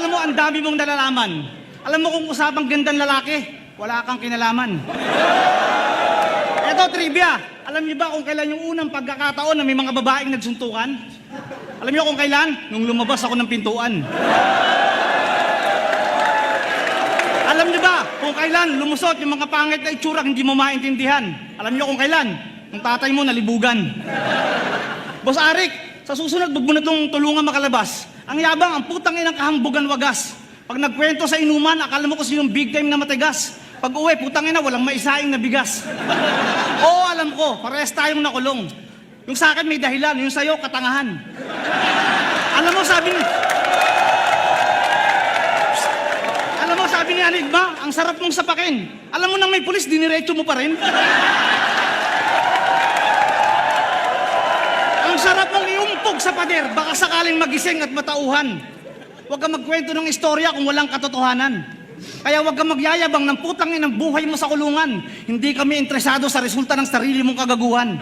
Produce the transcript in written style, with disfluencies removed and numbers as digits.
alam mo, ang dami mong nalalaman. Alam mo kung usapang gandang lalaki, wala kang kinalaman. Eto, trivia. Alam niyo ba kung kailan yung unang pagkakataon na may mga babaeng nagsuntukan? Alam niyo kung kailan? Nung lumabas ako ng pintuan. Alam niyo ba kung kailan lumusot yung mga pangit na itsura hindi mo maintindihan? Alam niyo kung kailan? Nung tatay mo nalibugan. Boss Arik, sa susunod, wag mo na itong tulungan makalabas. Ang yabang, ang putang inang kahambugan wagas. Pag nagkwento sa inuman, akala mo kung sinong big time na matigas. Pag uwi, putang ina, walang maisaing na bigas. Oo, alam ko, parehas tayong nakulong. Yung sa akin may dahilan, yung sa'yo, katangahan. Alam mo, sabi ni Anigma, ang sarap mong sapakin. Alam mo nang may pulis, diniretso mo pa rin. Ang sarap mong iumpog sa pader, baka sakaling magising at matauhan. Huwag kang magkwento ng istorya kung walang katotohanan. Kaya huwag kang magyayabang ng putang inang buhay mo sa kulungan. Hindi kami interesado sa resulta ng sarili mong kagaguhan.